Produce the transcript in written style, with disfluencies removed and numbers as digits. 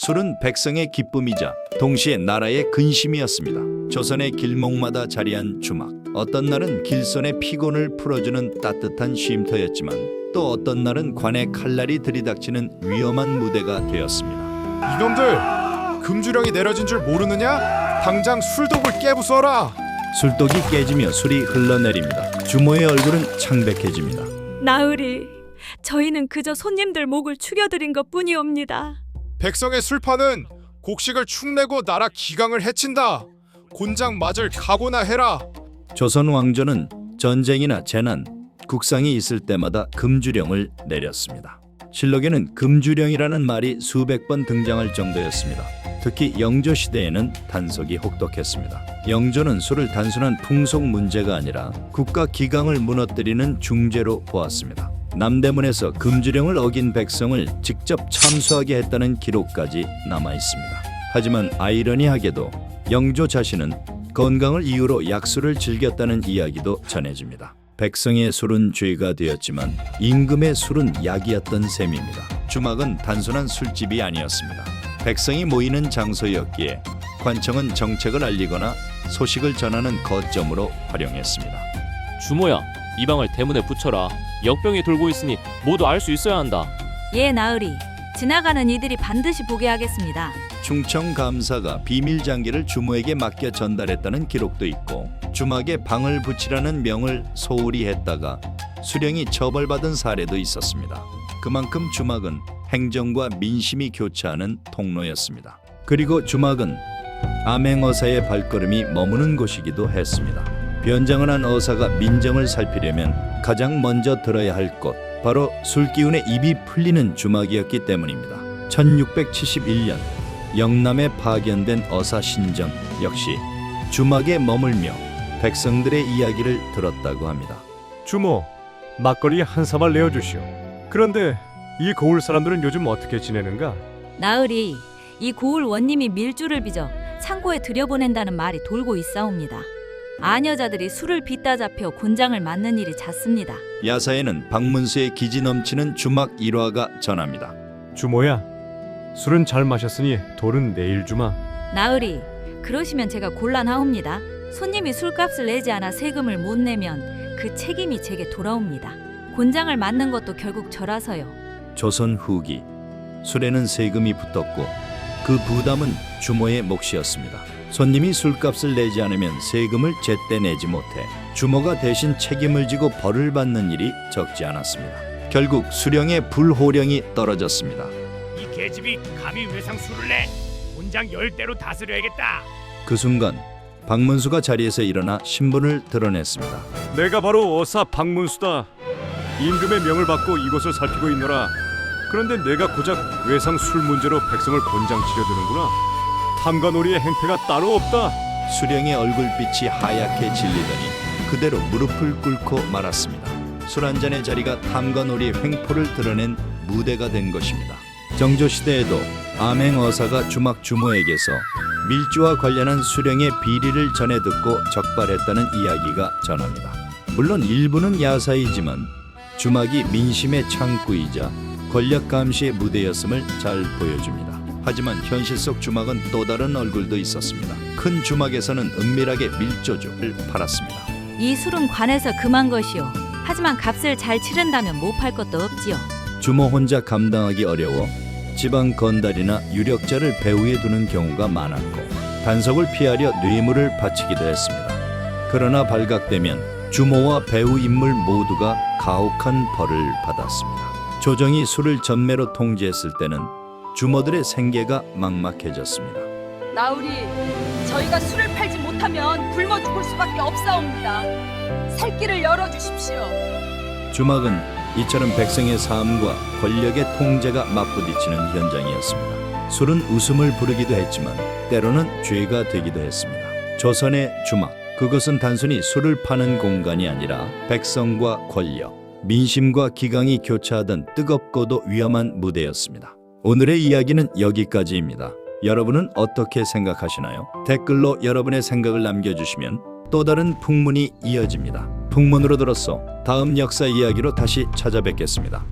술은 백성의 기쁨이자 동시에 나라의 근심이었습니다. 조선의 길목마다 자리한 주막. 어떤 날은 길손의 피곤을 풀어주는 따뜻한 쉼터였지만 또 어떤 날은 관의 칼날이 들이닥치는 위험한 무대가 되었습니다. 이놈들! 금주령이 내려진 줄 모르느냐? 당장 술독을 깨부숴라! 술독이 깨지며 술이 흘러내립니다. 주모의 얼굴은 창백해집니다. 나으리, 저희는 그저 손님들 목을 축여드린 것뿐이옵니다. 백성의 술판은 곡식을 축내고 나라 기강을 해친다. 곤장 맞을 각오나 해라. 조선 왕조는 전쟁이나 재난, 국상이 있을 때마다 금주령을 내렸습니다. 실록에는 금주령이라는 말이 수백 번 등장할 정도였습니다. 특히 영조 시대에는 단속이 혹독했습니다. 영조는 술을 단순한 풍속 문제가 아니라 국가 기강을 무너뜨리는 중죄로 보았습니다. 남대문에서 금주령을 어긴 백성을 직접 참수하게 했다는 기록까지 남아 있습니다. 하지만 아이러니하게도 영조 자신은 건강을 이유로 약술을 즐겼다는 이야기도 전해집니다. 백성의 술은 죄가 되었지만 임금의 술은 약이었던 셈입니다. 주막은 단순한 술집이 아니었습니다. 백성이 모이는 장소였기에 관청은 정책을 알리거나 소식을 전하는 거점으로 활용했습니다. 주모야, 이 방을 대문에 붙여라. 역병이 돌고 있으니 모두 알 수 있어야 한다. 예, 나으리. 지나가는 이들이 반드시 보게 하겠습니다. 충청 감사가 비밀 장기를 주모에게 맡겨 전달했다는 기록도 있고 주막에 방을 붙이라는 명을 소홀히 했다가 수령이 처벌받은 사례도 있었습니다. 그만큼 주막은 행정과 민심이 교차하는 통로였습니다. 그리고 주막은 암행어사의 발걸음이 머무는 곳이기도 했습니다. 변장을 한 어사가 민정을 살피려면 가장 먼저 들어야 할 곳, 바로 술기운의 입이 풀리는 주막이었기 때문입니다. 1671년 영남에 파견된 어사 신정 역시 주막에 머물며 백성들의 이야기를 들었다고 합니다. 주모, 막걸리 한 사발 내어주시오. 그런데 이 고을 사람들은 요즘 어떻게 지내는가? 나으리, 이 고을 원님이 밀주를 빚어 창고에 들여보낸다는 말이 돌고 있사옵니다. 아녀자들이 술을 빚다 잡혀 곤장을 맞는 일이 잦습니다. 야사에는 박문수의 기지 넘치는 주막 일화가 전합니다. 주모야, 술은 잘 마셨으니 돌은 내일 주마. 나으리, 그러시면 제가 곤란하옵니다. 손님이 술값을 내지 않아 세금을 못 내면 그 책임이 제게 돌아옵니다. 곤장을 맞는 것도 결국 저라서요. 조선 후기 술에는 세금이 붙었고 그 부담은 주모의 몫이었습니다. 손님이 술값을 내지 않으면 세금을 제때 내지 못해 주모가 대신 책임을 지고 벌을 받는 일이 적지 않았습니다. 결국 수령의 불호령이 떨어졌습니다. 이 계집이 감히 외상 술을 내 곤장 10대로 다스려야겠다. 그 순간 박문수가 자리에서 일어나 신분을 드러냈습니다. 내가 바로 어사 박문수다. 임금의 명을 받고 이곳을 살피고 있노라. 그런데 내가 고작 외상 술 문제로 백성을 곤장치려 드는구나. 탐관오리의 행패가 따로 없다. 수령의 얼굴빛이 하얗게 질리더니 그대로 무릎을 꿇고 말았습니다. 술 한 잔의 자리가 탐관오리의 횡포를 드러낸 무대가 된 것입니다. 정조시대에도 암행어사가 주막 주모에게서 밀주와 관련한 수령의 비리를 전해 듣고 적발했다는 이야기가 전합니다. 물론 일부는 야사이지만 주막이 민심의 창구이자 권력 감시의 무대였음을 잘 보여줍니다. 하지만 현실 속 주막은 또 다른 얼굴도 있었습니다. 큰 주막에서는 은밀하게 밀조주를 팔았습니다. 이 술은 관에서 금한 것이요. 하지만 값을 잘 치른다면 못 팔 것도 없지요. 주모 혼자 감당하기 어려워 지방 건달이나 유력자를 배후에 두는 경우가 많았고 단속을 피하려 뇌물을 바치기도 했습니다. 그러나 발각되면 주모와 배후 인물 모두가 가혹한 벌을 받았습니다. 조정이 술을 전매로 통제했을 때는 주모들의 생계가 막막해졌습니다. 나으리, 저희가 술을 팔지 못하면 굶어 죽을 수밖에 없사옵니다. 살 길을 열어주십시오. 주막은 이처럼 백성의 삶과 권력의 통제가 맞부딪히는 현장이었습니다. 술은 웃음을 부르기도 했지만 때로는 죄가 되기도 했습니다. 조선의 주막, 그것은 단순히 술을 파는 공간이 아니라 백성과 권력, 민심과 기강이 교차하던 뜨겁고도 위험한 무대였습니다. 오늘의 이야기는 여기까지입니다. 여러분은 어떻게 생각하시나요? 댓글로 여러분의 생각을 남겨주시면 또 다른 풍문이 이어집니다. 풍문으로 들었어. 다음 역사 이야기로 다시 찾아뵙겠습니다.